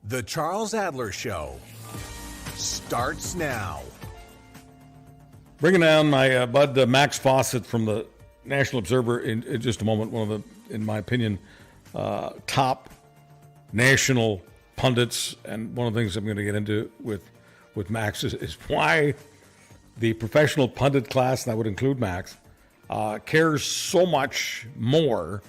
The Charles Adler Show starts now. Bringing down my bud Max Fawcett from the National Observer in just a moment. One of the, in my opinion, top national pundits, and one of the things I'm going to get into with Max is why the professional pundit class, and I would include Max, cares so much more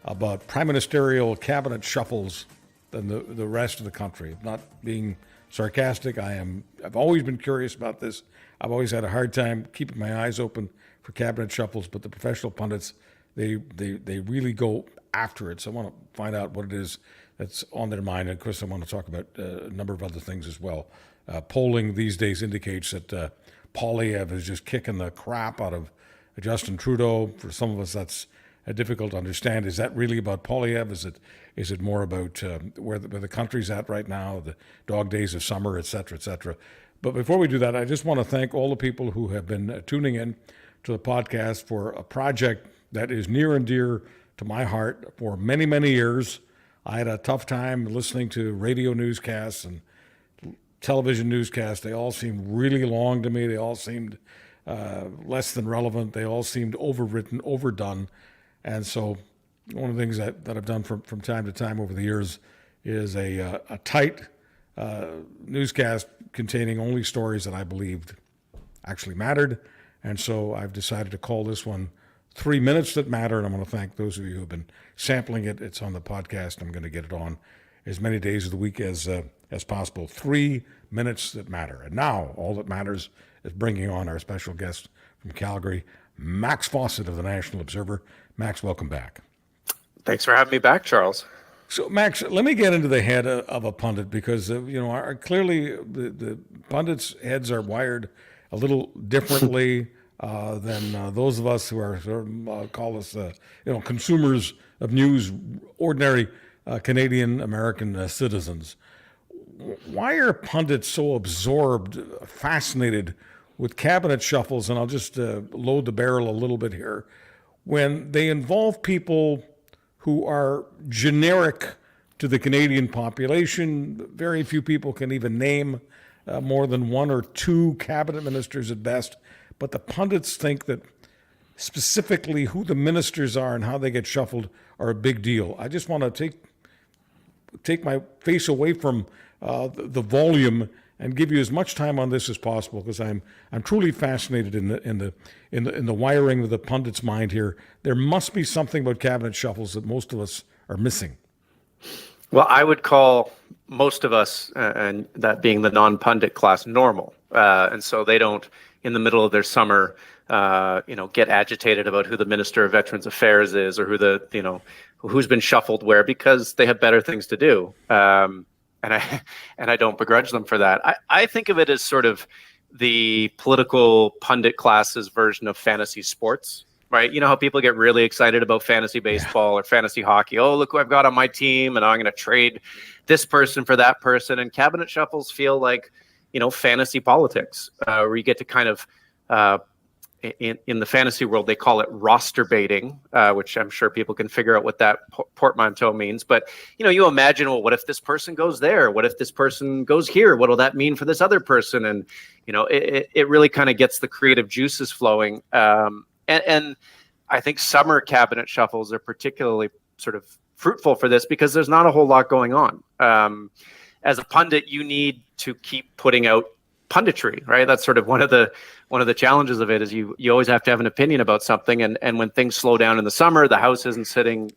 about prime ministerial cabinet shuffles than the rest of the country. Not being sarcastic, I've always been curious about this. I've always had a hard time keeping my eyes open for cabinet shuffles, but the professional pundits, they really go after it. So I want to find out what it is that's on their mind. And of course, I want to talk about a number of other things as well. Polling these days indicates that Poilievre is just kicking the crap out of Justin Trudeau. For some of us, that's difficult to understand. Is that really about Poilievre? Is it more about where the country's at right now, the dog days of summer, et cetera, et cetera? But before we do that, I just want to thank all the people who have been tuning in to the podcast for a project that is near and dear to my heart for many, many years. I had a tough time listening to radio newscasts and television newscasts. They all seemed really long to me. They all seemed less than relevant. They all seemed overwritten, overdone. And so one of the things that I've done from time to time over the years is a tight newscast containing only stories that I believed actually mattered. And so I've decided to call this one 3 Minutes That Matter. And I want to thank those of you who have been sampling it. It's on the podcast. I'm going to get it on as many days of the week as possible. 3 Minutes That Matter. And now all that matters is bringing on our special guest from Calgary, Max Fawcett of the National Observer. Max, welcome back. Thanks for having me back, Charles. So, Max, let me get into the head of a pundit because, clearly the pundits' heads are wired a little differently than those of us who are call us, consumers of news, ordinary Canadian-American citizens. Why are pundits so absorbed, fascinated with cabinet shuffles? And I'll just load the barrel a little bit here. When they involve people who are generic to the Canadian population, very few people can even name more than one or two cabinet ministers at best. But the pundits think that specifically who the ministers are and how they get shuffled are a big deal. I just want to take my face away from the volume and give you as much time on this as possible because I'm truly fascinated in the wiring of the pundit's mind here. There must be something about cabinet shuffles that most of us are missing. Well, I would call most of us, and that being the non-pundit class, normal, and so they don't, in the middle of their summer, get agitated about who the Minister of Veterans Affairs is or who's been shuffled where because they have better things to do. And I don't begrudge them for that. I think of it as sort of the political pundit class's version of fantasy sports, right? You know how people get really excited about fantasy baseball or fantasy hockey. Oh, look who I've got on my team, and I'm going to trade this person for that person. And cabinet shuffles feel like, fantasy politics, where you get to kind of in the fantasy world, they call it roster baiting, which I'm sure people can figure out what that portmanteau means. But, you imagine, well, what if this person goes there? What if this person goes here? What will that mean for this other person? And, it really kind of gets the creative juices flowing. And I think summer cabinet shuffles are particularly sort of fruitful for this because there's not a whole lot going on. As a pundit, you need to keep putting out punditry, right? That's sort of one of the challenges of it is you always have to have an opinion about something. And when things slow down in the summer, the house isn't sitting,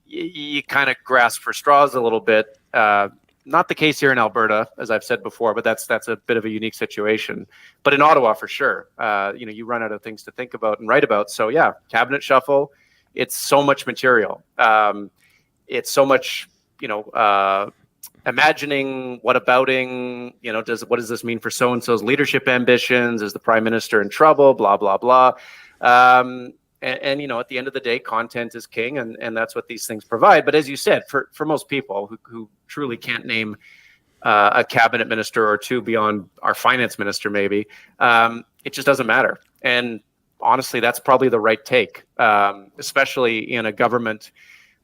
you kind of grasp for straws a little bit. Not the case here in Alberta, as I've said before, but that's a bit of a unique situation. But in Ottawa, for sure, you run out of things to think about and write about. So yeah, cabinet shuffle, it's so much material. It's so much, imagining, what abouting, what does this mean for so-and-so's leadership ambitions? Is the prime minister in trouble? Blah, blah, blah. And at the end of the day, content is king, and that's what these things provide. But as you said, for most people who truly can't name a cabinet minister or two beyond our finance minister, maybe, it just doesn't matter. And honestly, that's probably the right take, especially in a government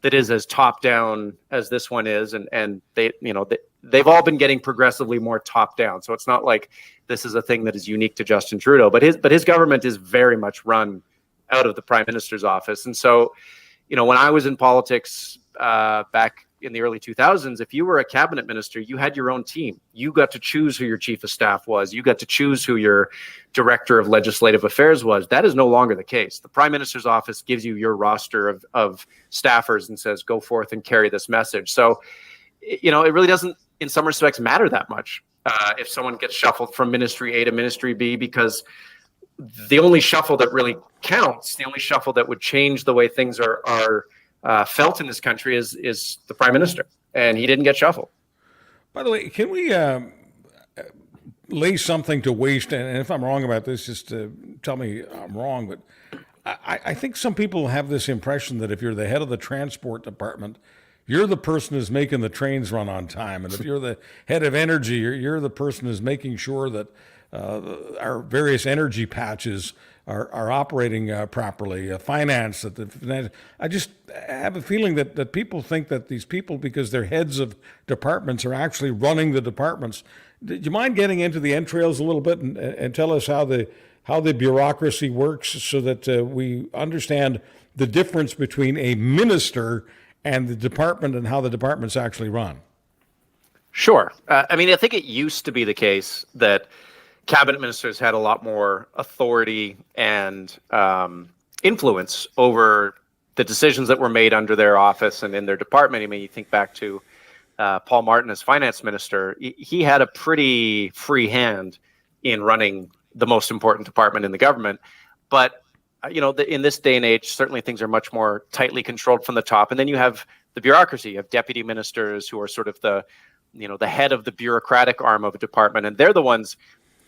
that is as top down as this one is, and they've all been getting progressively more top down. So it's not like this is a thing that is unique to Justin Trudeau, but his government is very much run out of the Prime Minister's office. And so, when I was in politics back in the early 2000s, if you were a cabinet minister, you had your own team. You got to choose who your chief of staff was. You got to choose who your director of legislative affairs was. That is no longer the case. The Prime Minister's office gives you your roster of staffers and says, go forth and carry this message. So, it really doesn't, in some respects, matter that much if someone gets shuffled from Ministry A to Ministry B, because the only shuffle that really counts, the only shuffle that would change the way things are felt in this country is the Prime Minister, and he didn't get shuffled. By the way, can we lay something to waste? And if I'm wrong about this, just tell me I'm wrong. But I think some people have this impression that if you're the head of the transport department, you're the person who's making the trains run on time. And if you're the head of energy, you're the person who's making sure that our various energy patches are operating properly, finance. I just have a feeling that people think that these people, because they're heads of departments, are actually running the departments. Do you mind getting into the entrails a little bit and tell us how the bureaucracy works, so that we understand the difference between a minister and the department and how the department's actually run? Sure. I think it used to be the case that cabinet ministers had a lot more authority and influence over the decisions that were made under their office and in their department. I mean, you think back to Paul Martin as finance minister. He had a pretty free hand in running the most important department in the government. But, in this day and age, certainly things are much more tightly controlled from the top. And then you have the bureaucracy. You have deputy ministers who are sort of the head of the bureaucratic arm of a department. And they're the ones,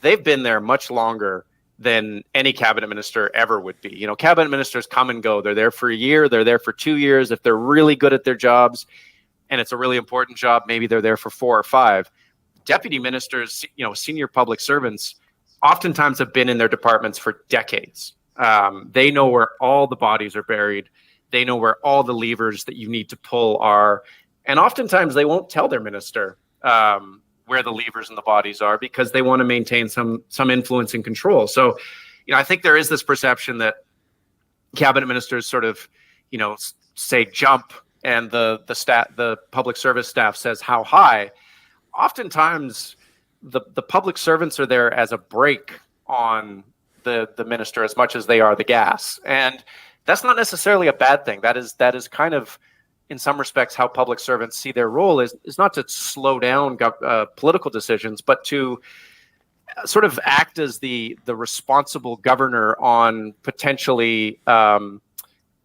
they've been there much longer than any cabinet minister ever would be. Cabinet ministers come and go. They're there for a year. They're there for 2 years. If they're really good at their jobs and it's a really important job, maybe they're there for 4 or 5. Deputy ministers, senior public servants, oftentimes have been in their departments for decades. They know where all the bodies are buried. They know where all the levers that you need to pull are. And oftentimes they won't tell their minister where the levers and the bodies are, because they want to maintain some influence and control. So, I think there is this perception that cabinet ministers sort of, say jump, and the public service staff says how high. Oftentimes, the public servants are there as a brake on the minister as much as they are the gas, and that's not necessarily a bad thing. That is kind of, in some respects, how public servants see their role is not to slow down political decisions, but to sort of act as the responsible governor on potentially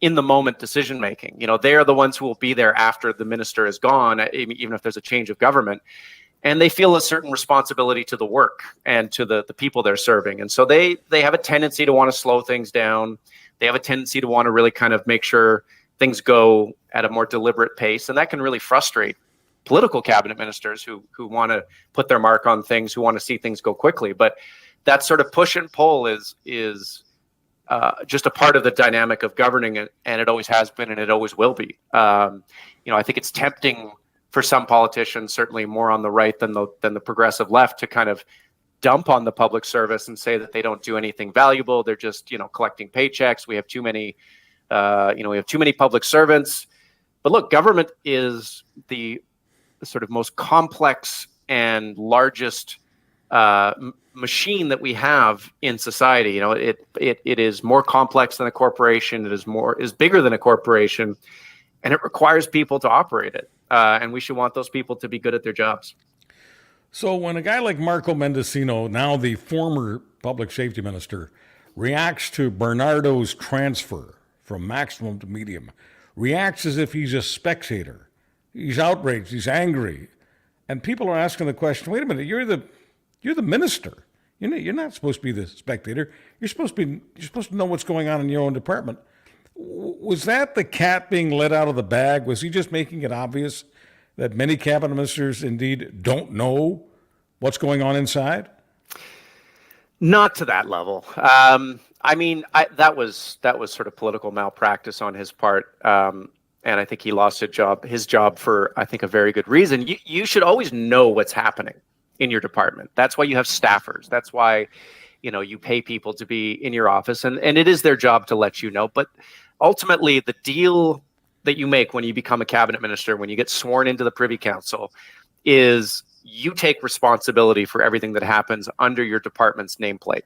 in the moment decision making. They are the ones who will be there after the minister is gone, even if there's a change of government. And they feel a certain responsibility to the work and to the people they're serving. And so they have a tendency to want to slow things down. They have a tendency to want to really kind of make sure things go at a more deliberate pace. And that can really frustrate political cabinet ministers who want to put their mark on things, who want to see things go quickly. But that sort of push and pull is just a part of the dynamic of governing, and it always has been, and it always will be. I think it's tempting for some politicians, certainly more on the right than the progressive left, to kind of dump on the public service and say that they don't do anything valuable. They're just, collecting paychecks. We have too many, public servants. But look, government is the sort of most complex and largest machine that we have in society. It is more complex than a corporation. It is bigger than a corporation, and it requires people to operate it. And we should want those people to be good at their jobs. So when a guy like Marco Mendicino, now the former public safety minister, reacts to Bernardo's transfer from maximum to medium, reacts as if he's a spectator, he's outraged, he's angry, and people are asking the question, wait a minute, you're the minister. You're not supposed to be the spectator. You're supposed to know what's going on in your own department. Was that the cat being let out of the bag? Was he just making it obvious that many cabinet ministers indeed don't know what's going on inside? Not to that level. That was sort of political malpractice on his part. And I think he lost his job for, I think, a very good reason. You should always know what's happening in your department. That's why you have staffers. That's why, you pay people to be in your office, and it is their job to let you know. But ultimately, the deal that you make when you become a cabinet minister, when you get sworn into the Privy Council, is you take responsibility for everything that happens under your department's nameplate.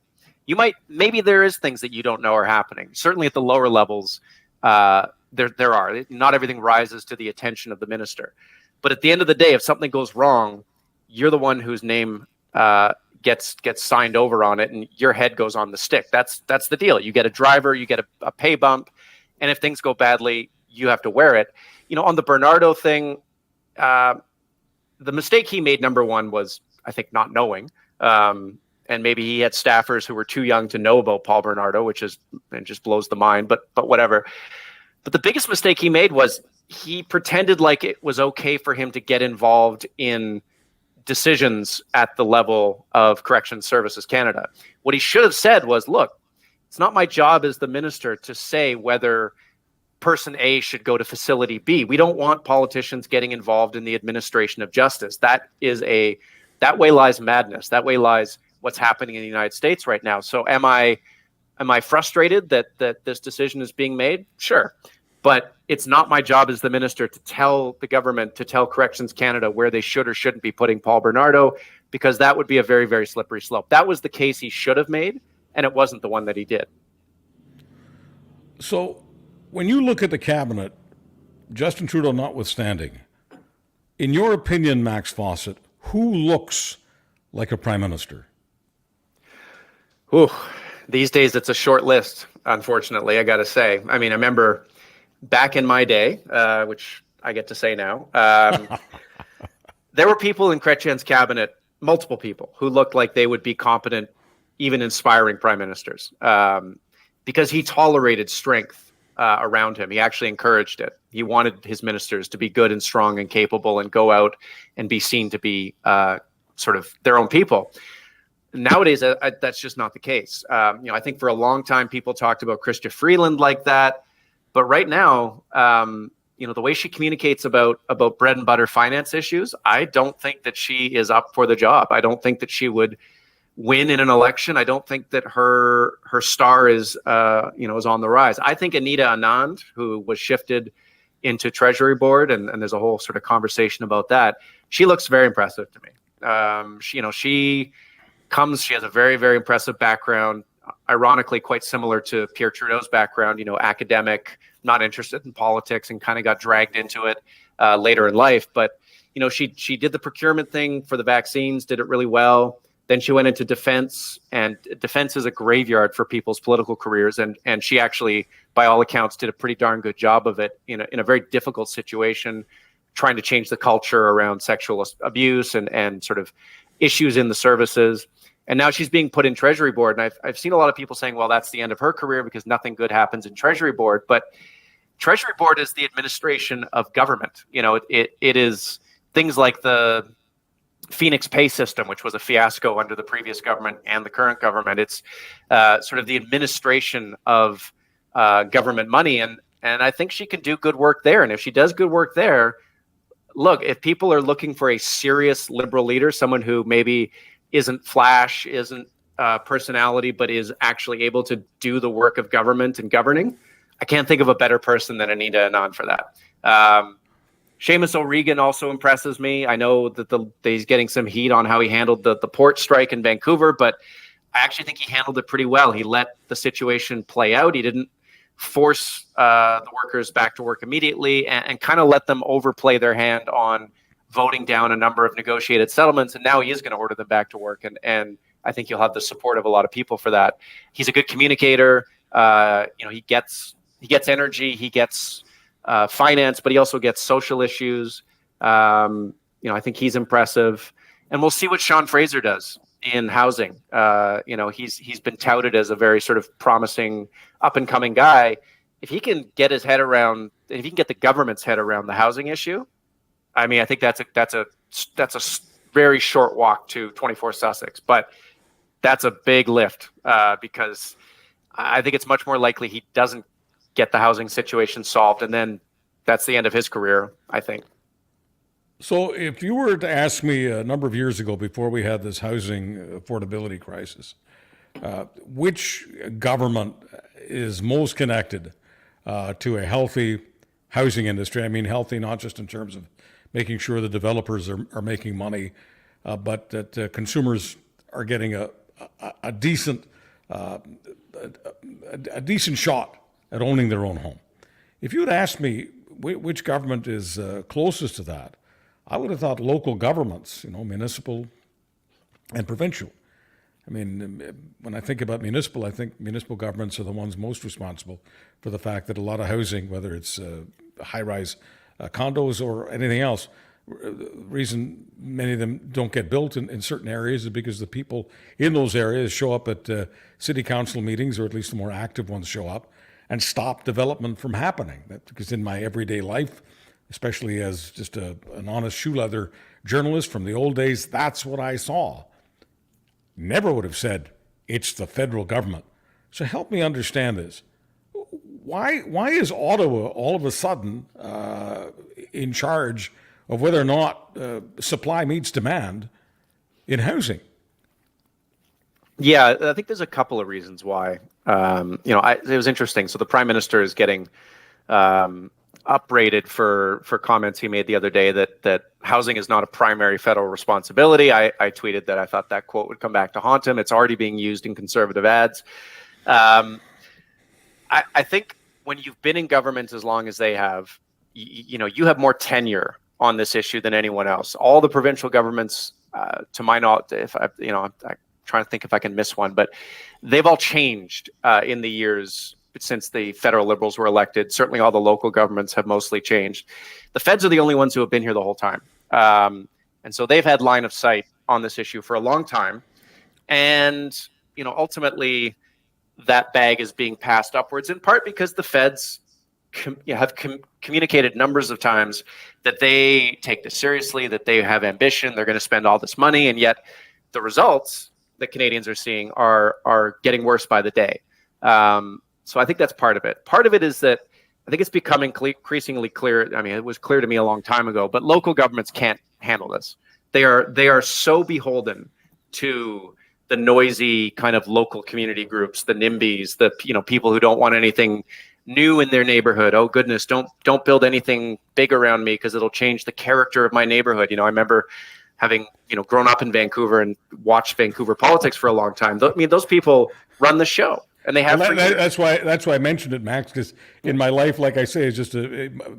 Maybe there is things that you don't know are happening. Certainly at the lower levels, there are. Not everything rises to the attention of the minister. But at the end of the day, if something goes wrong, you're the one whose name gets signed over on it, and your head goes on the stick. That's the deal. You get a driver, you get a pay bump, and if things go badly, you have to wear it. On the Bernardo thing, the mistake he made, number one, was, I think, not knowing. And maybe he had staffers who were too young to know about Paul Bernardo, which just blows the mind, but whatever. But the biggest mistake he made was he pretended like it was okay for him to get involved in decisions at the level of Corrections Services Canada. What he should have said was, look, it's not my job as the minister to say whether person A should go to facility B. We don't want politicians getting involved in the administration of justice. That way lies madness. That way lies what's happening in the United States right now. So am I frustrated that this decision is being made? Sure. But it's not my job as the minister to tell the government, to tell Corrections Canada where they should or shouldn't be putting Paul Bernardo, because that would be a very, very slippery slope. That was the case he should have made, and it wasn't the one that he did. So when you look at the cabinet, Justin Trudeau notwithstanding, in your opinion, Max Fawcett, who looks like a prime minister? Ooh, these days it's a short list, unfortunately, I got to say. I mean, I remember back in my day, which I get to say now, there were people in Chrétien's cabinet, multiple people, who looked like they would be competent, even inspiring prime ministers, because he tolerated strength around him. He actually encouraged it. He wanted his ministers to be good and strong and capable and go out and be seen to be sort of their own people. Nowadays, that's just not the case. I think for a long time, people talked about Chrystia Freeland like that. But right now, the way she communicates about bread and butter finance issues, I don't think that she is up for the job. I don't think that she would win in an election. I don't think that her star is on the rise. I think Anita Anand, who was shifted into Treasury Board, and there's a whole sort of conversation about that, she looks very impressive to me. She has a very, very impressive background, ironically quite similar to Pierre Trudeau's background, academic, not interested in politics, and kind of got dragged into it later in life. But, she did the procurement thing for the vaccines, did it really well. Then she went into defense, and defense is a graveyard for people's political careers. And she actually, by all accounts, did a pretty darn good job of it in a very difficult situation, trying to change the culture around sexual abuse and sort of issues in the services. And now she's being put in Treasury Board. And I've seen a lot of people saying, well, that's the end of her career because nothing good happens in Treasury Board. But Treasury Board is the administration of government. It is things like the Phoenix pay system, which was a fiasco under the previous government and the current government. It's sort of the administration of government money. And I think she can do good work there. And if she does good work there, look, if people are looking for a serious liberal leader, someone who maybe isn't flash, isn't personality, but is actually able to do the work of government and governing, I can't think of a better person than Anita Anand for that. Seamus O'Regan also impresses me. I know that he's getting some heat on how he handled the port strike in Vancouver, but I actually think he handled it pretty well. He let the situation play out. He didn't force the workers back to work immediately and kind of let them overplay their hand on voting down a number of negotiated settlements. And now he is going to order them back to work. And I think you'll have the support of a lot of people for that. He's a good communicator. He gets energy. He gets finance, but he also gets social issues. I think he's impressive. And we'll see what Sean Fraser does in housing. He's been touted as a very sort of promising up and coming guy. If he can get his head around, if he can get the government's head around the housing issue, I mean, I think that's a very short walk to 24 Sussex, but that's a big lift because I think it's much more likely he doesn't get the housing situation solved, and then that's the end of his career, I think. So if you were to ask me a number of years ago, before we had this housing affordability crisis, which government is most connected to a healthy housing industry? I mean, healthy not just in terms of making sure the developers are making money, but that consumers are getting a decent a decent shot at owning their own home. If you had asked me which government is closest to that, I would have thought local governments, municipal and provincial. I mean, when I think about municipal, I think municipal governments are the ones most responsible for the fact that a lot of housing, whether it's high-rise condos or anything else, the reason many of them don't get built in certain areas is because the people in those areas show up at city council meetings, or at least the more active ones show up, and stop development from happening. Because in my everyday life, especially as just an honest shoe leather journalist from the old days, that's what I saw. Never would have said it's the federal government. So help me understand this. Why is Ottawa all of a sudden in charge of whether or not supply meets demand in housing? Yeah, I think there's a couple of reasons why. It was interesting. So the Prime Minister is getting uprated for comments he made the other day that housing is not a primary federal responsibility. I tweeted that I thought that quote would come back to haunt him. It's already being used in conservative ads. I think when you've been in government as long as they have, you have more tenure on this issue than anyone else. All the provincial governments, to my knowledge, I'm trying to think if I can miss one, but they've all changed in the years since the federal Liberals were elected. Certainly all the local governments have mostly changed. The feds are the only ones who have been here the whole time. And so they've had line of sight on this issue for a long time. And, ultimately that bag is being passed upwards, in part because the feds have communicated numbers of times that they take this seriously, that they have ambition, they're going to spend all this money, and yet the results that Canadians are seeing are getting worse by the day. So I think that's part of it. Part of it is that I think it's becoming increasingly clear. I mean, it was clear to me a long time ago, but local governments can't handle this. They are so beholden to the noisy kind of local community groups, the NIMBYs, the people who don't want anything new in their neighborhood. Oh goodness, don't build anything big around me because it'll change the character of my neighborhood. I remember having grown up in Vancouver and watched Vancouver politics for a long time. I mean, those people run the show. And they have. That's why I mentioned it, Max, because in my life, like I say, it's just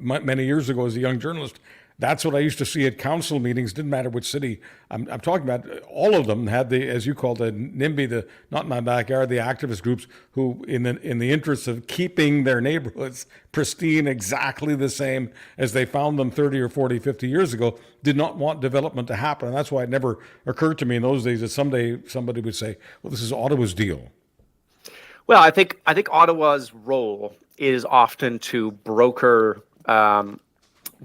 many years ago as a young journalist, that's what I used to see at council meetings. Didn't matter which city I'm talking about. All of them had the, as you call the NIMBY, the not in my backyard, the activist groups who, in the interest of keeping their neighborhoods pristine, exactly the same as they found them 30 or 40, 50 years ago, did not want development to happen. And that's why it never occurred to me in those days that someday somebody would say, well, this is Ottawa's deal. Well, I think Ottawa's role is often to broker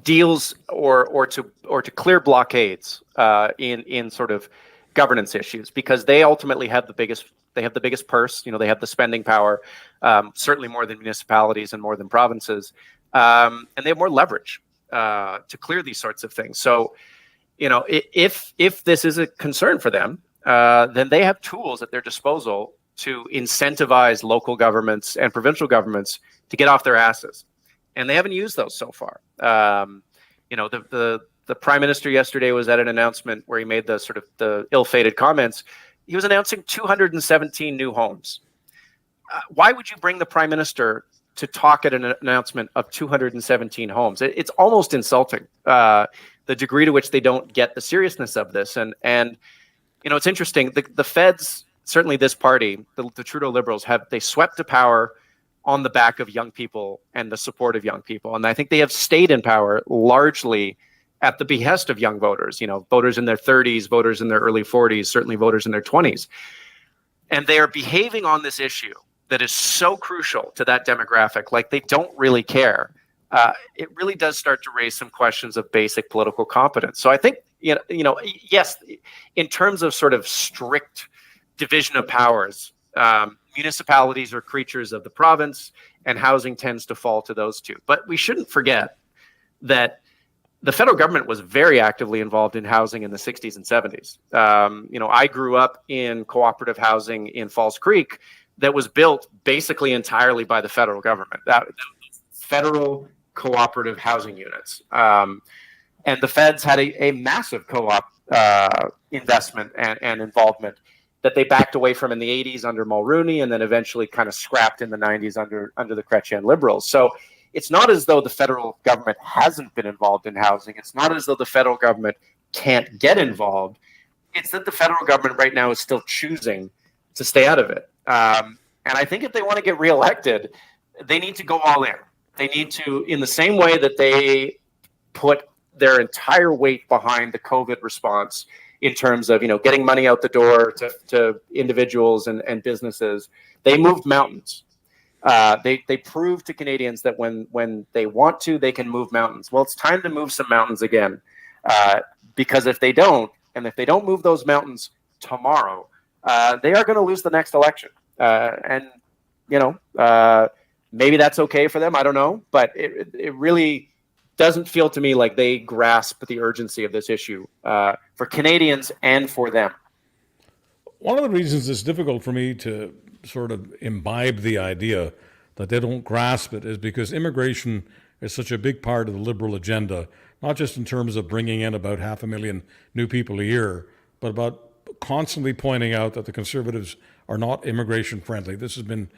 deals or to clear blockades in sort of governance issues, because they ultimately have the biggest purse. They have the spending power, certainly more than municipalities and more than provinces, and they have more leverage to clear these sorts of things. So, if this is a concern for them, then they have tools at their disposal to incentivize local governments and provincial governments to get off their asses. And they haven't used those so far. The Prime Minister yesterday was at an announcement where he made the sort of the ill-fated comments. He was announcing 217 new homes. Why would you bring the Prime Minister to talk at an announcement of 217 homes? It's almost insulting, the degree to which they don't get the seriousness of this. And it's interesting. The feds, certainly this party, the Trudeau Liberals, they swept to power on the back of young people and the support of young people. And I think they have stayed in power largely at the behest of young voters, voters in their 30s, voters in their early 40s, certainly voters in their 20s. And they are behaving on this issue that is so crucial to that demographic, like they don't really care. It really does start to raise some questions of basic political competence. So I think, yes, in terms of sort of strict division of powers, municipalities are creatures of the province, and housing tends to fall to those two. But we shouldn't forget that the federal government was very actively involved in housing in the 60s and 70s. I grew up in cooperative housing in Falls Creek that was built basically entirely by the federal government. That federal cooperative housing units. And the feds had a massive co-op investment and involvement that they backed away from in the 80s under Mulrooney, and then eventually kind of scrapped in the 90s under the Chrétien Liberals. So it's not as though the federal government hasn't been involved in housing. It's not as though the federal government can't get involved. It's that the federal government right now is still choosing to stay out of it. And I think if they want to get reelected, they need to go all in. They need to, in the same way that they put their entire weight behind the COVID response in terms of, getting money out the door to individuals and businesses, they moved mountains. They proved to Canadians that when they want to, they can move mountains. Well, it's time to move some mountains again, because if they don't move those mountains tomorrow, they are going to lose the next election. Maybe that's okay for them. I don't know, but it really doesn't feel to me like they grasp the urgency of this issue for Canadians and for them. One of the reasons it's difficult for me to sort of imbibe the idea that they don't grasp it is because immigration is such a big part of the Liberal agenda, not just in terms of bringing in about 500,000 new people a year, but about constantly pointing out that the Conservatives are not immigration friendly. This has been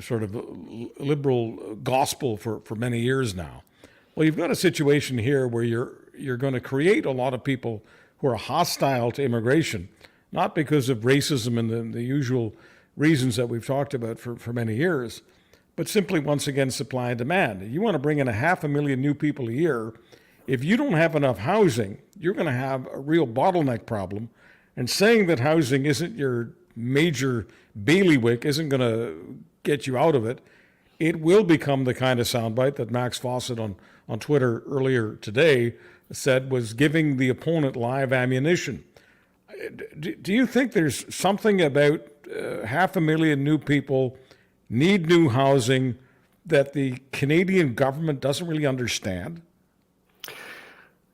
sort of Liberal gospel for many years now. Well, you've got a situation here where you're going to create a lot of people who are hostile to immigration, not because of racism and the usual reasons that we've talked about for many years, but simply, once again, supply and demand. You want to bring in 500,000 new people a year. If you don't have enough housing, you're going to have a real bottleneck problem. And saying that housing isn't your major bailiwick isn't going to get you out of it. It will become the kind of soundbite that Max Fawcett on Twitter earlier today said was giving the opponent live ammunition. Do you think there's something about 500,000 new people need new housing that the Canadian government doesn't really understand?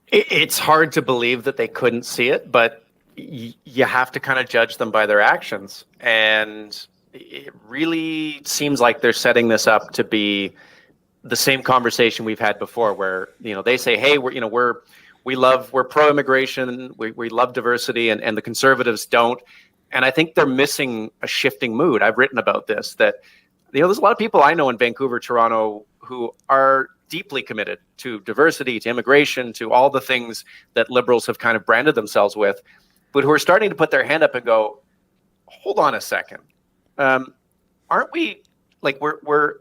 It's hard to believe that they couldn't see it, but you have to kind of judge them by their actions. And it really seems like they're setting this up to be the same conversation we've had before, where they say, hey, we're pro-immigration, we love diversity, and the Conservatives don't. And I think they're missing a shifting mood. I've written about this, that there's a lot of people I know in Vancouver, Toronto, who are deeply committed to diversity, to immigration, to all the things that Liberals have kind of branded themselves with, but who are starting to put their hand up and go, hold on a second. Aren't we, like, we're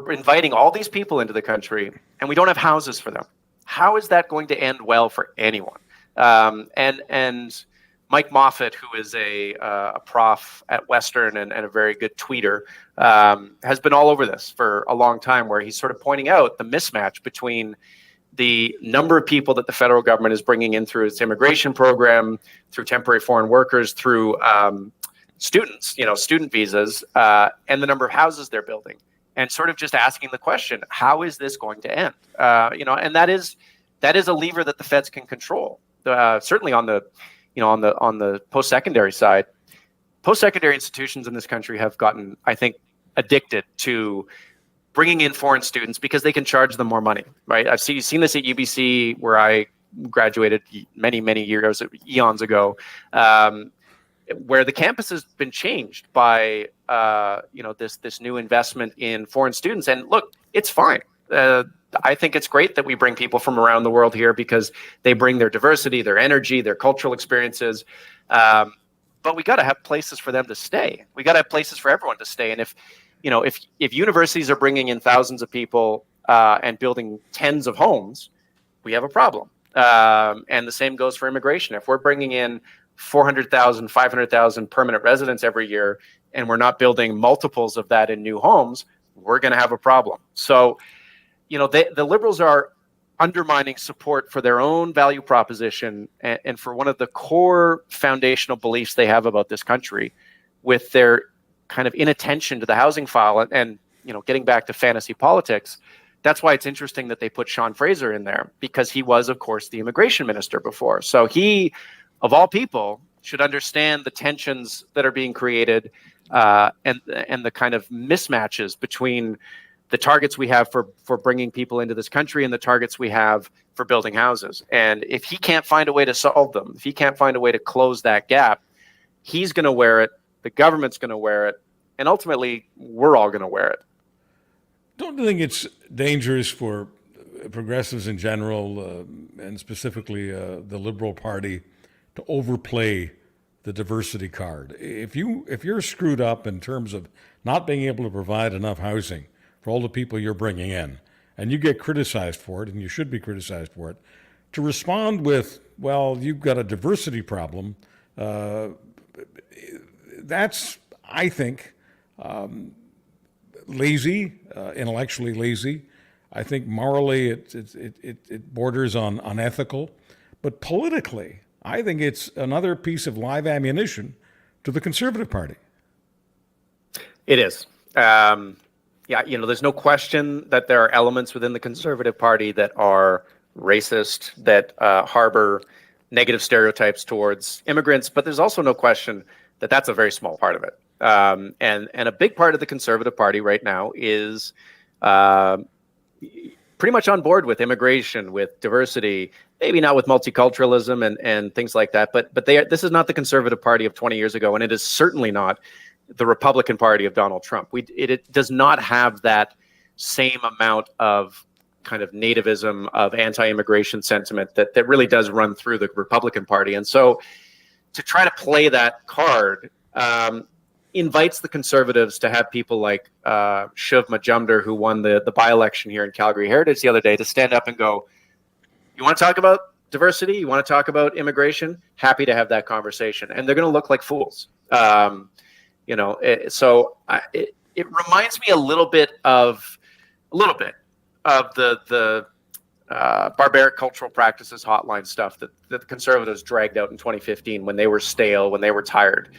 inviting all these people into the country and we don't have houses for them? How is that going to end well for anyone? And Mike Moffat, who is a prof at Western and a very good tweeter, has been all over this for a long time, where he's sort of pointing out the mismatch between the number of people that the federal government is bringing in through its immigration program, through temporary foreign workers, through students, student visas, and the number of houses they're building, and sort of just asking the question, how is this going to end? And that is a lever that the feds can control. Certainly on the post-secondary side, post-secondary institutions in this country have gotten, I think, addicted to bringing in foreign students because they can charge them more money, right? I've seen this at UBC, where I graduated many years, eons ago, where the campus has been changed by this new investment in foreign students. And look, it's fine. I think it's great that we bring people from around the world here because they bring their diversity, their energy, their cultural experiences. But we got to have places for them to stay. We got to have places for everyone to stay. And if universities are bringing in thousands of people and building tens of homes, we have a problem. And the same goes for immigration. If we're bringing in 400,000, 500,000 permanent residents every year, and we're not building multiples of that in new homes, we're going to have a problem. So, the Liberals are undermining support for their own value proposition and for one of the core foundational beliefs they have about this country, with their kind of inattention to the housing file and getting back to fantasy politics. that's why it's interesting that they put Sean Fraser in there, because he was, of course, the immigration minister before. So he, of all people, should understand the tensions that are being created, and the kind of mismatches between the targets we have for bringing people into this country and the targets we have for building houses. And if he can't find a way to solve them, if he can't find a way to close that gap, he's going to wear it, the government's going to wear it, and ultimately we're all going to wear it. Don't you think it's dangerous for progressives in general, and specifically the Liberal Party, to overplay the diversity card? If you're screwed up in terms of not being able to provide enough housing for all the people you're bringing in, and you get criticized for it, and you should be criticized for it, to respond with, well, you've got a diversity problem, that's, I think, lazy, intellectually lazy. I think morally it borders on unethical, but politically, I think it's another piece of live ammunition to the Conservative Party. It is. Yeah, there's no question that there are elements within the Conservative Party that are racist, that harbor negative stereotypes towards immigrants, but there's also no question that that's a very small part of it. And a big part of the Conservative Party right now is pretty much on board with immigration, with diversity, maybe not with multiculturalism and things like that. But this is not the Conservative Party of 20 years ago, and it is certainly not the Republican Party of Donald Trump. It does not have that same amount of kind of nativism, of anti-immigration sentiment that really does run through the Republican Party. And so to try to play that card invites the Conservatives to have people like Shiv Majumdar, who won the by-election here in Calgary Heritage the other day, to stand up and go, you want to talk about diversity? You want to talk about immigration? Happy to have that conversation. And they're going to look like fools. It reminds me a little bit of the barbaric cultural practices hotline stuff that the Conservatives dragged out in 2015 when they were stale, when they were tired.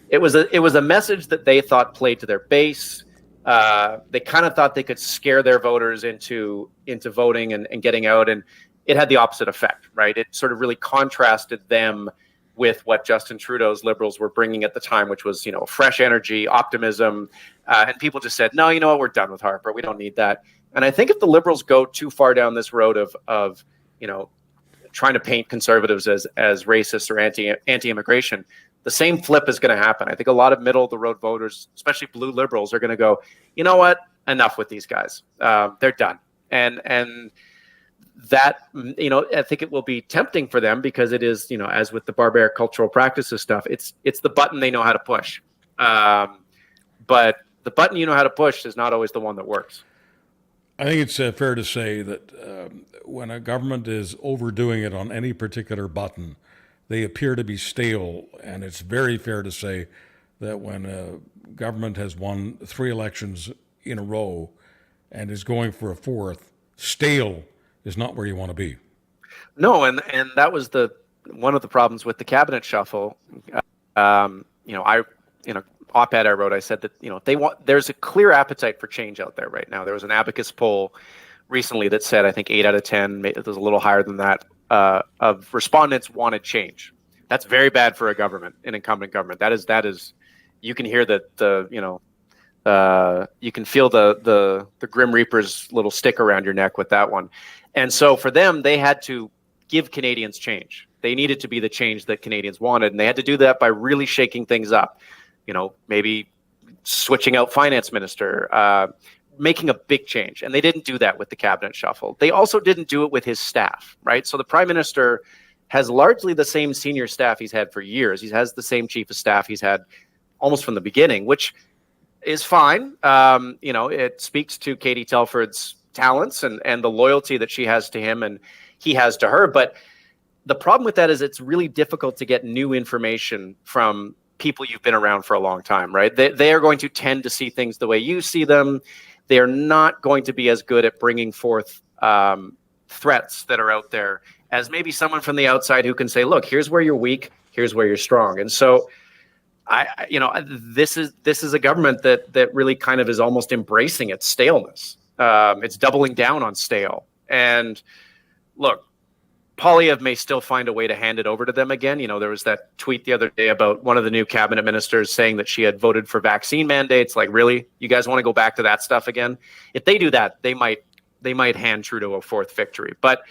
It was a message that they thought played to their base. They kind of thought they could scare their voters into voting and getting out, and it had the opposite effect, right? It sort of really contrasted them with what Justin Trudeau's Liberals were bringing at the time, which was, fresh energy, optimism, and people just said, no, you know what, we're done with Harper. We don't need that. And I think if the Liberals go too far down this road of trying to paint Conservatives as racist or anti-immigration, the same flip is going to happen. I think a lot of middle of the road voters, especially blue Liberals, are going to go, you know what, enough with these guys. They're done. And that, I think it will be tempting for them because it is, as with the barbaric cultural practices stuff, it's the button they know how to push. But the button you know how to push is not always the one that works. I think it's fair to say that when a government is overdoing it on any particular button, they appear to be stale. And it's very fair to say that when a government has won 3 elections in a row and is going for a 4th, stale is not where you want to be. No, and that was one of the problems with the cabinet shuffle. Op-ed I wrote, I said that there's a clear appetite for change out there right now. There was an Abacus poll recently that said, I think 8 out of 10, it was a little higher than that, of respondents wanted change. That's very bad for a government, an incumbent government. That is, you can hear that you can feel the Grim Reaper's little stick around your neck with that one. And so for them, they had to give Canadians change. They needed to be the change that Canadians wanted, and they had to do that by really shaking things up. Maybe switching out finance minister, making a big change. And they didn't do that with the cabinet shuffle. They also didn't do it with his staff, right? So the prime minister has largely the same senior staff he's had for years. He has the same chief of staff he's had almost from the beginning, which is fine. It speaks to Katie Telford's talents and the loyalty that she has to him and he has to her. But the problem with that is it's really difficult to get new information from people you've been around for a long time, right? They are going to tend to see things the way you see them. They are not going to be as good at bringing forth threats that are out there as maybe someone from the outside who can say, look, here's where you're weak, here's where you're strong. And so this is a government that really kind of is almost embracing its staleness. It's doubling down on stale. And look, Polyev may still find a way to hand it over to them again. There was that tweet the other day about one of the new cabinet ministers saying that she had voted for vaccine mandates. Like, really? You guys want to go back to that stuff again? If they do that, they might hand Trudeau a fourth victory. But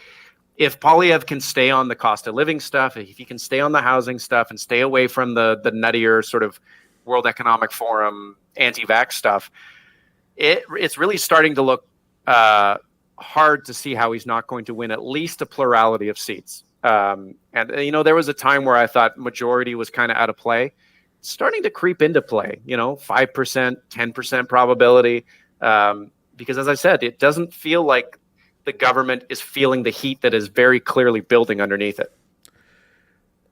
if Polyev can stay on the cost of living stuff, if he can stay on the housing stuff and stay away from the nuttier sort of World Economic Forum anti-vax stuff, it's really starting to look hard to see how he's not going to win at least a plurality of seats. And there was a time where I thought majority was kind of out of play. It's starting to creep into play, 5%, 10% probability. Because as I said, it doesn't feel like the government is feeling the heat that is very clearly building underneath it.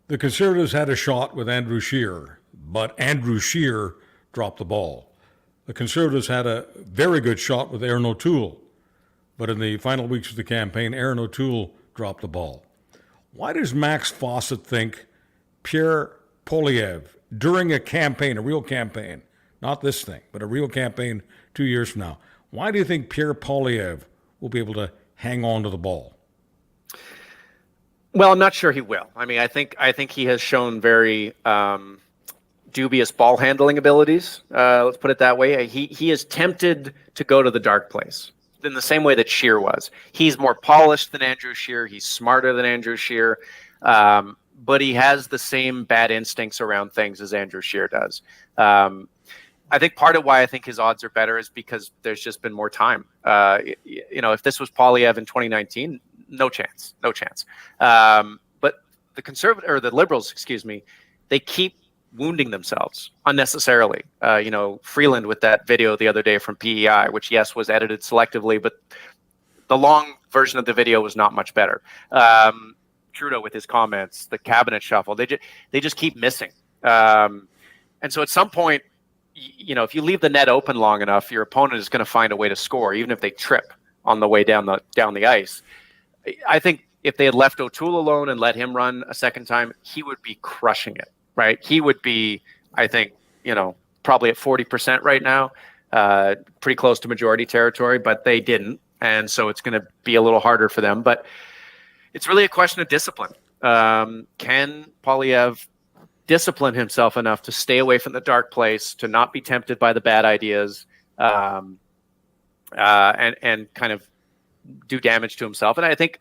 The Conservatives had a shot with Andrew Scheer, but Andrew Scheer dropped the ball. The Conservatives had a very good shot with Erin O'Toole, but in the final weeks of the campaign, Erin O'Toole dropped the ball. Why does Max Fawcett think Pierre Poilievre, during a campaign, a real campaign, not this thing, but a real campaign 2 years from now, why do you think Pierre Poilievre will be able to hang on to the ball? Well, I'm not sure he will. I mean, I think he has shown very dubious ball handling abilities. Let's put it that way. He is tempted to go to the dark place in the same way that Scheer was. He's more polished than Andrew Scheer. He's smarter than Andrew Scheer. But he has the same bad instincts around things as Andrew Scheer does. I think part of why I think his odds are better is because there's just been more time. If this was Poilievre in 2019, no chance. But the Liberals, they keep wounding themselves unnecessarily. Freeland with that video the other day from PEI, which yes was edited selectively, but the long version of the video was not much better. Trudeau with his comments, the cabinet shuffle, they just keep missing. And so at some point, if you leave the net open long enough, your opponent is going to find a way to score, even if they trip on the way down the ice. I think if they had left O'Toole alone and let him run a second time, he would be crushing it. Right, he would be, I think, probably at 40% right now, pretty close to majority territory, but they didn't, and so it's going to be a little harder for them. But it's really a question of discipline. Can Poilievre discipline himself enough to stay away from the dark place, to not be tempted by the bad ideas, and kind of do damage to himself? And I think,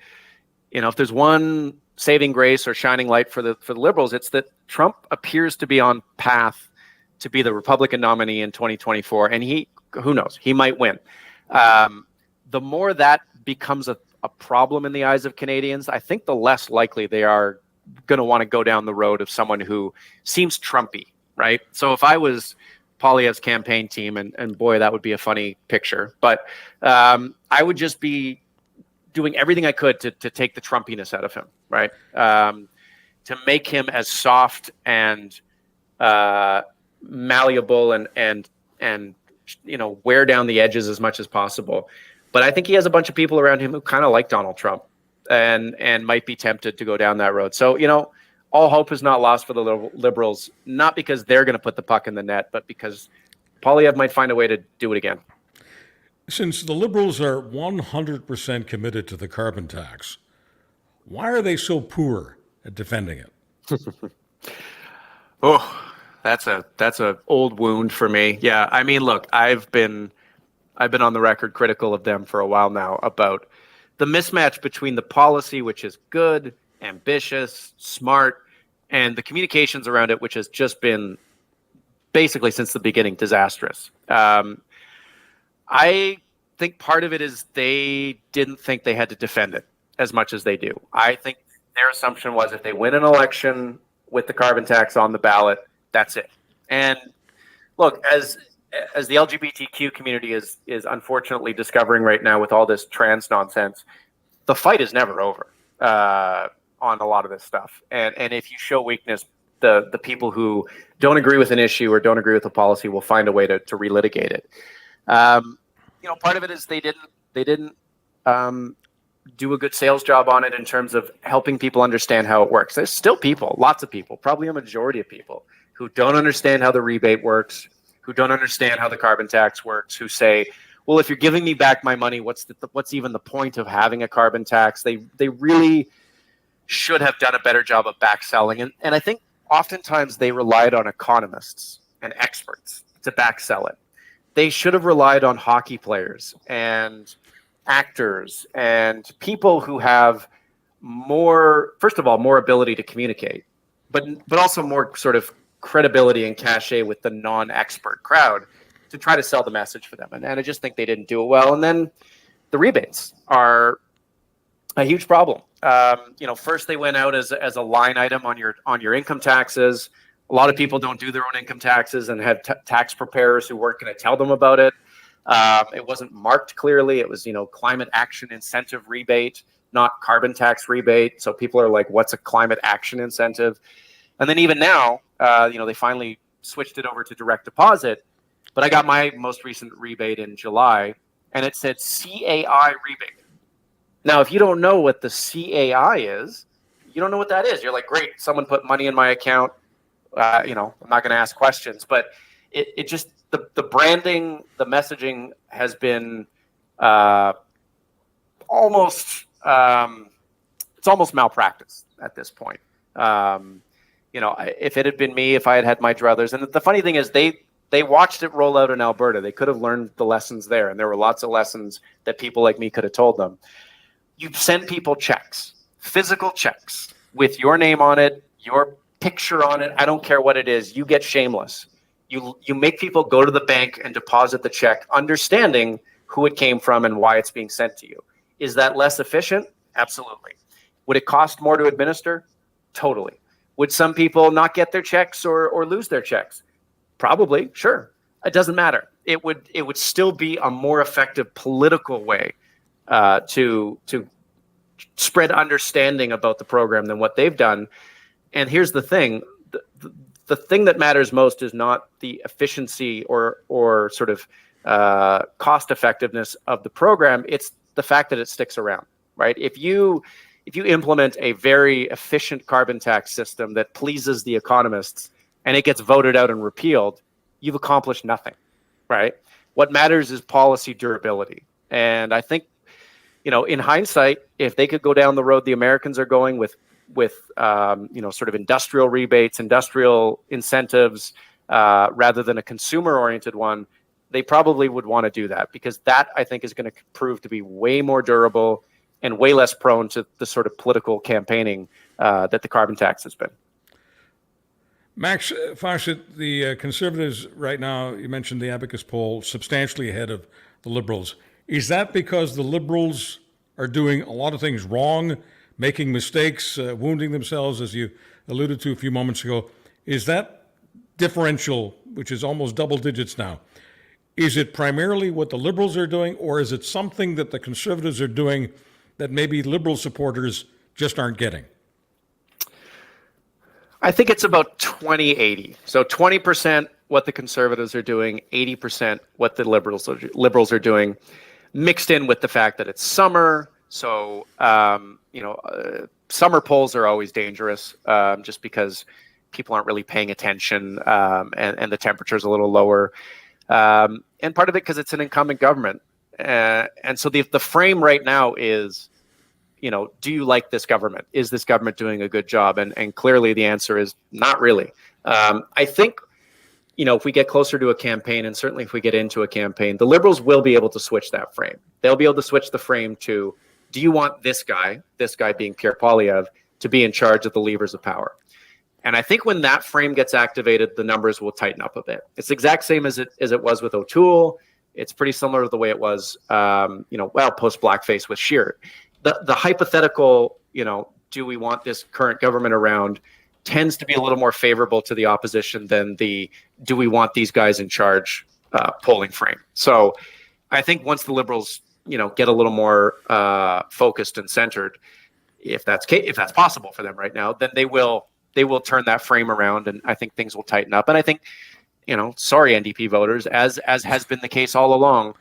if there's one saving grace or shining light for the Liberals, it's that Trump appears to be on path to be the Republican nominee in 2024, and who knows, he might win. The more that becomes a problem in the eyes of Canadians, I think the less likely they are going to want to go down the road of someone who seems Trumpy, right? So if I was Poilievre's campaign team, and boy, that would be a funny picture, but I would just be doing everything I could to take the Trumpiness out of him, right? To make him as soft and malleable and wear down the edges as much as possible. But I think he has a bunch of people around him who kind of like Donald Trump and might be tempted to go down that road. So, all hope is not lost for the Liberals, not because they're going to put the puck in the net, but because Poilievre might find a way to do it again. Since the Liberals are 100% committed to the carbon tax, why are they so poor at defending it? Oh, that's a old wound for me. Yeah, I mean, look, I've been on the record critical of them for a while now about the mismatch between the policy, which is good, ambitious, smart, and the communications around it, which has just been basically since the beginning disastrous. I think part of it is they didn't think they had to defend it as much as they do. I think their assumption was if they win an election with the carbon tax on the ballot, that's it. And look, as the LGBTQ community is unfortunately discovering right now with all this trans nonsense, the fight is never over on a lot of this stuff. And if you show weakness, the people who don't agree with an issue or don't agree with the policy will find a way to relitigate it. Part of it is they didn't do a good sales job on it in terms of helping people understand how it works. There's still people, lots of people, probably a majority of people who don't understand how the rebate works, who don't understand how the carbon tax works, who say, well, if you're giving me back my money, what's even the point of having a carbon tax? They really should have done a better job of back selling. And I think oftentimes they relied on economists and experts to back sell it. They should have relied on hockey players and actors and people who have more, first of all, more ability to communicate, but also more sort of credibility and cachet with the non-expert crowd to try to sell the message for them. And I just think they didn't do it well. And then the rebates are a huge problem. First they went out as a line item on your income taxes. A lot of people don't do their own income taxes and have tax preparers who weren't going to tell them about it. It wasn't marked clearly. It was, climate action incentive rebate, not carbon tax rebate. So people are like, what's a climate action incentive? And then even now, they finally switched it over to direct deposit. But I got my most recent rebate in July, and it said CAI rebate. Now, if you don't know what the CAI is, you don't know what that is. You're like, great, someone put money in my account. I'm not going to ask questions, but it just, the branding, the messaging has been almost malpractice at this point. If it had been me, if I had had my druthers, and the funny thing is they watched it roll out in Alberta. They could have learned the lessons there, and there were lots of lessons that people like me could have told them. You send people checks, physical checks with your name on it, your picture on it. I don't care what it is. You get shameless. You make people go to the bank and deposit the check, understanding who it came from and why it's being sent to you. Is that less efficient? Absolutely. Would it cost more to administer? Totally. Would some people not get their checks or lose their checks? Probably. Sure. It doesn't matter. It would still be a more effective political way to spread understanding about the program than what they've done. And here's the thing. The thing that matters most is not the efficiency or sort of cost effectiveness of the program. It's the fact that it sticks around, right? If you implement a very efficient carbon tax system that pleases the economists and it gets voted out and repealed, you've accomplished nothing, right? What matters is policy durability. And I think, in hindsight, if they could go down the road the Americans are going with sort of industrial rebates, industrial incentives, rather than a consumer-oriented one, they probably would want to do that, because that, I think, is going to prove to be way more durable and way less prone to the sort of political campaigning that the carbon tax has been. Max Fawcett, the Conservatives right now, you mentioned the Abacus poll, substantially ahead of the Liberals. Is that because the Liberals are doing a lot of things wrong, making mistakes, wounding themselves, as you alluded to a few moments ago? Is that differential, which is almost double digits now, is it primarily what the Liberals are doing, or is it something that the Conservatives are doing that maybe Liberal supporters just aren't getting? I think it's about 20-80. So 20% what the Conservatives are doing, 80% what the Liberals are doing, mixed in with the fact that it's summer. So, summer polls are always dangerous just because people aren't really paying attention and the temperature's a little lower. And part of it because it's an incumbent government. And so the frame right now is, do you like this government? Is this government doing a good job? And clearly the answer is not really. I think, if we get closer to a campaign, and certainly if we get into a campaign, the Liberals will be able to switch that frame. They'll be able to switch the frame to, do you want this guy being Pierre Poilievre, to be in charge of the levers of power? And I think when that frame gets activated, the numbers will tighten up a bit. It's the exact same as it was with O'Toole. It's pretty similar to the way it was, post blackface with Scheer. The hypothetical, do we want this current government around, tends to be a little more favorable to the opposition than the do we want these guys in charge polling frame. So I think once the Liberals, get a little more focused and centered, if that's possible for them right now, then they will turn that frame around, and I think things will tighten up. And I think, sorry, NDP voters, as has been the case all along,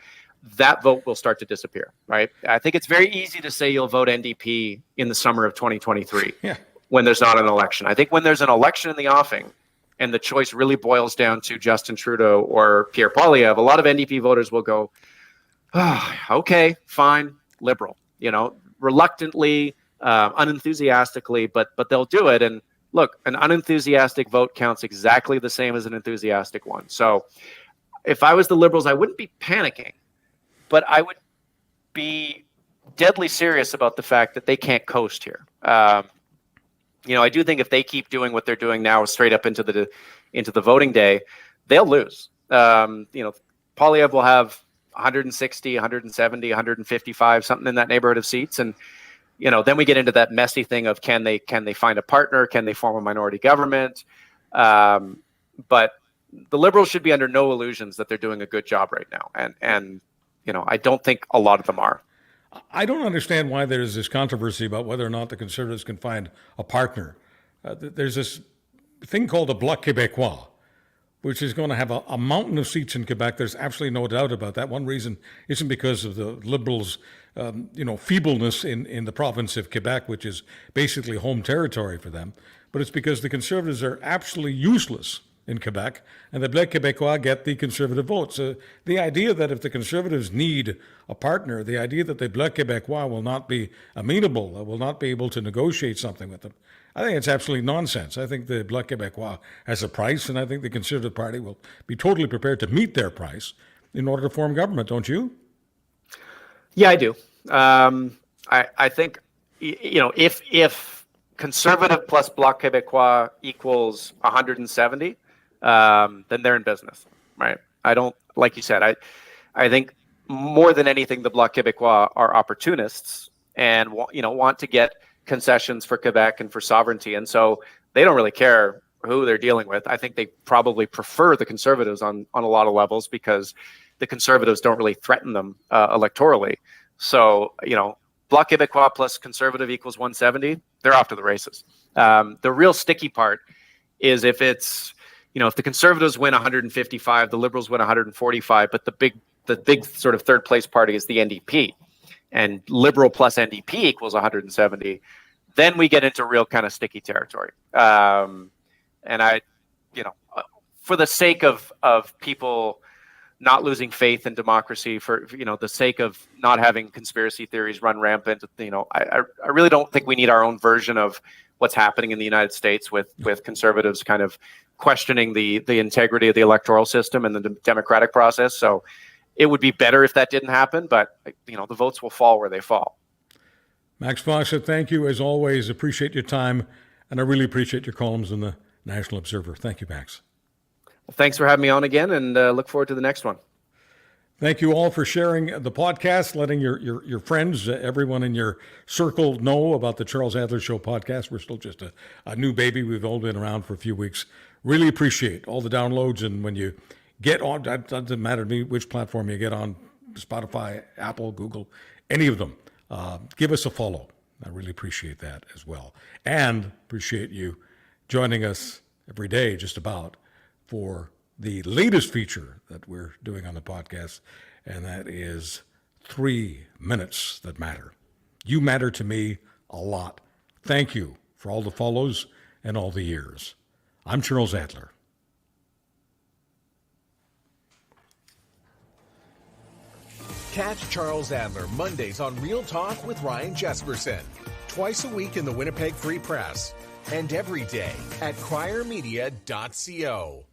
that vote will start to disappear, right? I think it's very easy to say you'll vote NDP in the summer of 2023 when there's not an election. I think when there's an election in the offing and the choice really boils down to Justin Trudeau or Pierre Poilievre, a lot of NDP voters will go, Okay, fine, liberal, reluctantly, unenthusiastically, but they'll do it. And look, an unenthusiastic vote counts exactly the same as an enthusiastic one. So if I was the Liberals, I wouldn't be panicking, but I would be deadly serious about the fact that they can't coast here. I do think if they keep doing what they're doing now, straight up into the voting day, they'll lose. Poilievre will have 160, 170, 155, something in that neighborhood of seats, and then we get into that messy thing of can they find a partner, can they form a minority government? But the Liberals should be under no illusions that they're doing a good job right now, and I don't think a lot of them are. I don't understand why there's this controversy about whether or not the Conservatives can find a partner. There's this thing called the Bloc Québécois, which is going to have a mountain of seats in Quebec. There's absolutely no doubt about that. One reason isn't because of the Liberals' feebleness in the province of Quebec, which is basically home territory for them, but it's because the Conservatives are absolutely useless in Quebec, and the Bloc Québécois get the Conservative votes. The idea that if the Conservatives need a partner, the idea that the Bloc Québécois will not be amenable, will not be able to negotiate something with them, I think it's absolutely nonsense. I think the Bloc Québécois has a price, and I think the Conservative Party will be totally prepared to meet their price in order to form government, don't you? Yeah, I do. I think, if Conservative plus Bloc Québécois equals 170, then they're in business, right? I don't, like you said, I think more than anything, the Bloc Québécois are opportunists and want to get concessions for Quebec and for sovereignty, and so they don't really care who they're dealing with. I think they probably prefer the Conservatives on a lot of levels because the Conservatives don't really threaten them electorally. So Bloc Québécois plus Conservative equals 170. They're off to the races. The real sticky part is if it's if the Conservatives win 155, the Liberals win 145, but the big sort of third place party is the NDP, and Liberal plus NDP equals 170, then we get into real kind of sticky territory. And I, for the sake of people not losing faith in democracy, for the sake of not having conspiracy theories run rampant, I really don't think we need our own version of what's happening in the United States with conservatives kind of questioning the integrity of the electoral system and the democratic process. So it would be better if that didn't happen, but the votes will fall where they fall. Max Fawcett, thank you as always. Appreciate your time, and I really appreciate your columns in the National Observer. Thank you, Max. Well, thanks for having me on again, and look forward to the next one. Thank you all for sharing the podcast, letting your friends, everyone in your circle know about the Charles Adler Show podcast. We're still just a new baby. We've all been around for a few weeks. Really appreciate all the downloads, and when you get on, it doesn't matter to me which platform you get on, Spotify, Apple, Google, any of them. Give us a follow. I really appreciate that as well. And appreciate you joining us every day, just about, for the latest feature that we're doing on the podcast, and that is 3 Minutes That Matter. You matter to me a lot. Thank you for all the follows and all the years. I'm Charles Adler. Catch Charles Adler Mondays on Real Talk with Ryan Jesperson, twice a week in the Winnipeg Free Press, and every day at criermedia.co.